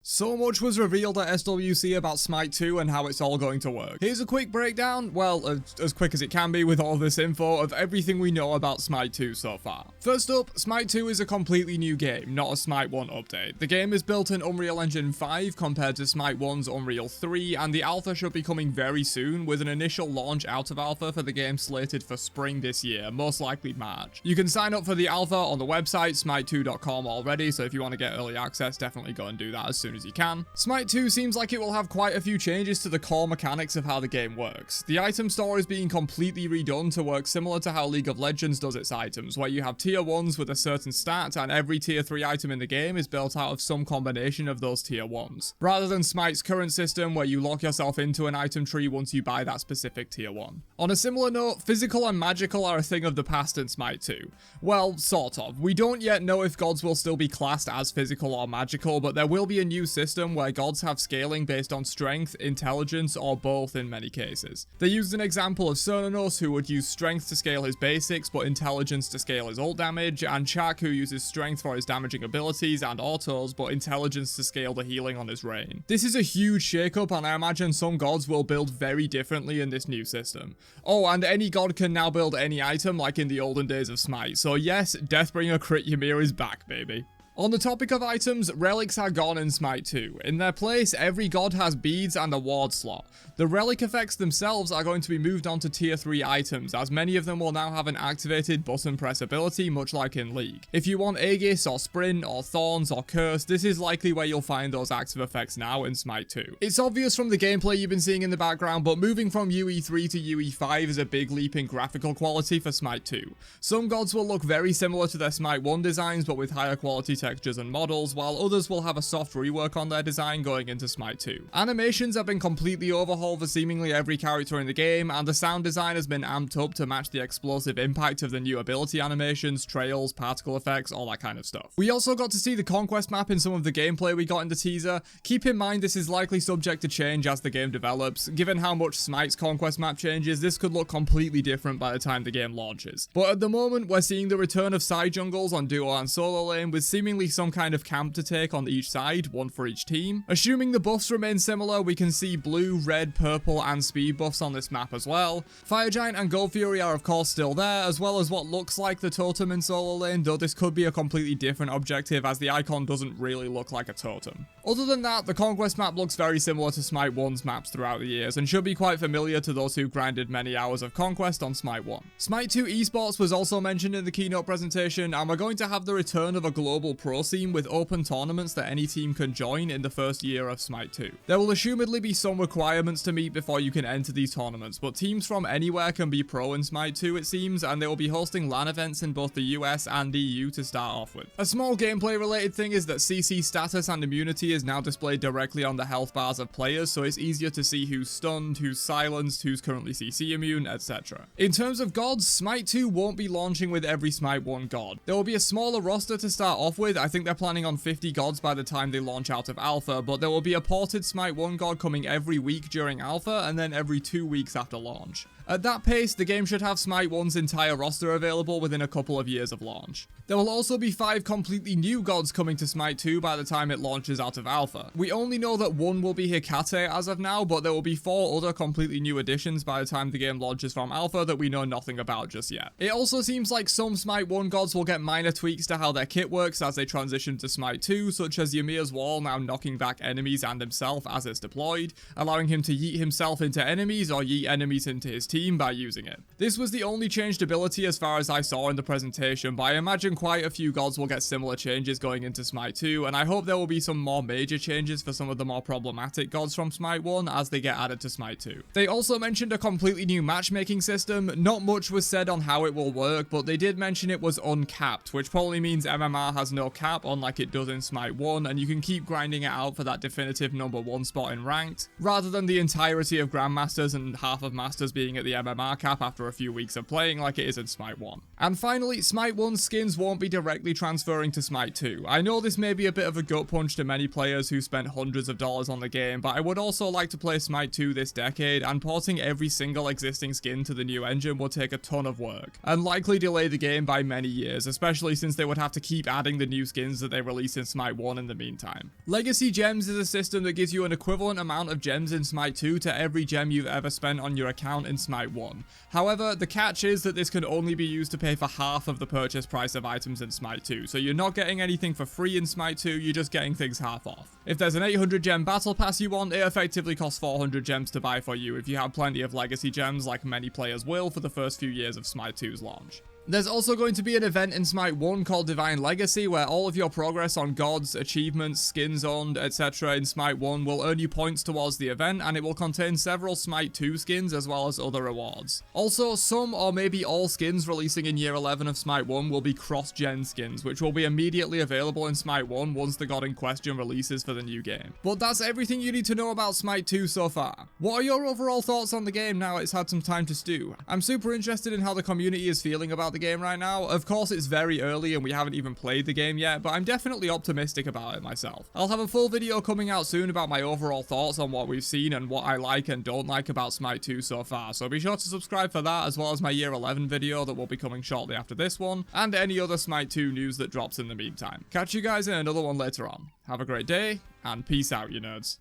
So much was revealed at SWC about Smite 2 and how it's all going to work. Here's a quick breakdown, well, as quick as it can be with all this info, of everything we know about Smite 2 so far. First up, Smite 2 is a completely new game, not a Smite 1 update. The game is built in Unreal Engine 5 compared to Smite 1's Unreal 3, and the alpha should be coming very soon, with an initial launch out of alpha for the game slated for spring this year, most likely March. You can sign up for the alpha on the website smite2.com already, so if you want to get early access, definitely go and do that as soon as you can. Smite 2 seems like it will have quite a few changes to the core mechanics of how the game works. The item store is being completely redone to work similar to how League of Legends does its items, where you have tier 1s with a certain stat and every tier 3 item in the game is built out of some combination of those tier 1s, rather than Smite's current system where you lock yourself into an item tree once you buy that specific tier 1. On a similar note, physical and magical are a thing of the past in Smite 2. Well, sort of. We don't yet know if gods will still be classed as physical or magical, but there will be a new system where gods have scaling based on strength, intelligence, or both in many cases. They used an example of Cernanos, who would use strength to scale his basics but intelligence to scale his ult damage, and Chak, who uses strength for his damaging abilities and autos but intelligence to scale the healing on his Rain. This is a huge shakeup, and I imagine some gods will build very differently in this new system. Oh, and any god can now build any item like in the olden days of Smite, so yes, Deathbringer Crit Ymir is back, baby. On the topic of items, relics are gone in Smite 2. In their place, every god has beads and a ward slot. The relic effects themselves are going to be moved on to tier 3 items, as many of them will now have an activated button press ability, much like in League. If you want Aegis or Sprint or Thorns or Curse, this is likely where you'll find those active effects now in Smite 2. It's obvious from the gameplay you've been seeing in the background, but moving from UE3 to UE5 is a big leap in graphical quality for Smite 2. Some gods will look very similar to their Smite 1 designs, but with higher quality textures and models, while others will have a soft rework on their design going into Smite 2. Animations have been completely overhauled for seemingly every character in the game, and the sound design has been amped up to match the explosive impact of the new ability animations, trails, particle effects, all that kind of stuff. We also got to see the conquest map in some of the gameplay we got in the teaser. Keep in mind this is likely subject to change as the game develops. Given how much Smite's conquest map changes, this could look completely different by the time the game launches. But at the moment, we're seeing the return of side jungles on duo and solo lane, with seemingly some kind of camp to take on each side, one for each team. Assuming the buffs remain similar, we can see blue, red, purple, and speed buffs on this map as well. Fire Giant and Gold Fury are of course still there, as well as what looks like the totem in solo lane, though this could be a completely different objective as the icon doesn't really look like a totem. Other than that, the conquest map looks very similar to Smite 1's maps throughout the years, and should be quite familiar to those who grinded many hours of conquest on Smite 1. Smite 2 esports was also mentioned in the keynote presentation, and we're going to have the return of a global pro scene with open tournaments that any team can join in the first year of Smite 2. There will assumedly be some requirements to meet before you can enter these tournaments, but teams from anywhere can be pro in Smite 2 it seems, and they will be hosting LAN events in both the US and EU to start off with. A small gameplay related thing is that CC status and immunity is now displayed directly on the health bars of players, so it's easier to see who's stunned, who's silenced, who's currently CC immune, etc. In terms of gods, Smite 2 won't be launching with every Smite 1 god. There will be a smaller roster to start off with. I think they're planning on 50 gods by the time they launch out of alpha, but there will be a ported Smite 1 god coming every week during alpha and then every 2 weeks after launch. At that pace, the game should have Smite 1's entire roster available within a couple of years of launch. There will also be 5 completely new gods coming to Smite 2 by the time it launches out of alpha. We only know that one will be Hecate as of now, but there will be 4 other completely new additions by the time the game launches from alpha that we know nothing about just yet. It also seems like some Smite 1 gods will get minor tweaks to how their kit works as they transition to Smite 2, such as Ymir's wall now knocking back enemies and himself as it's deployed, allowing him to yeet himself into enemies or yeet enemies into his team by using it. This was the only changed ability as far as I saw in the presentation, but I imagine quite a few gods will get similar changes going into Smite 2, and I hope there will be some more major changes for some of the more problematic gods from Smite 1 as they get added to Smite 2. They also mentioned a completely new matchmaking system. Not much was said on how it will work, but they did mention it was uncapped, which probably means MMR has no cap unlike it does in Smite 1, and you can keep grinding it out for that definitive number 1 spot in ranked, rather than the entirety of Grandmasters and half of Masters being at the MMR cap after a few weeks of playing like it is in Smite 1. And finally, Smite 1's skins won't be directly transferring to Smite 2. I know this may be a bit of a gut punch to many players who spent hundreds of dollars on the game, but I would also like to play Smite 2 this decade, and porting every single existing skin to the new engine will take a ton of work, and likely delay the game by many years, especially since they would have to keep adding the new new skins that they release in Smite 1 in the meantime. Legacy Gems is a system that gives you an equivalent amount of gems in Smite 2 to every gem you've ever spent on your account in Smite 1. However, the catch is that this can only be used to pay for half of the purchase price of items in Smite 2, so you're not getting anything for free in Smite 2, you're just getting things half off. If there's an 800 gem battle pass you want, it effectively costs 400 gems to buy for you if you have plenty of legacy gems like many players will for the first few years of Smite 2's launch. There's also going to be an event in Smite 1 called Divine Legacy where all of your progress on gods, achievements, skins owned, etc. in Smite 1 will earn you points towards the event, and it will contain several Smite 2 skins as well as other rewards. Also, some or maybe all skins releasing in Year 11 of Smite 1 will be cross-gen skins, which will be immediately available in Smite 1 once the god in question releases for the new game. But that's everything you need to know about Smite 2 so far. What are your overall thoughts on the game now it's had some time to stew? I'm super interested in how the community is feeling about the game right now. Of course, it's very early and we haven't even played the game yet, but I'm definitely optimistic about it myself. I'll have a full video coming out soon about my overall thoughts on what we've seen and what I like and don't like about Smite 2 so far, so be sure to subscribe for that, as well as my Year 11 video that will be coming shortly after this one, and any other Smite 2 news that drops in the meantime. Catch you guys in another one later on. Have a great day, and peace out, you nerds.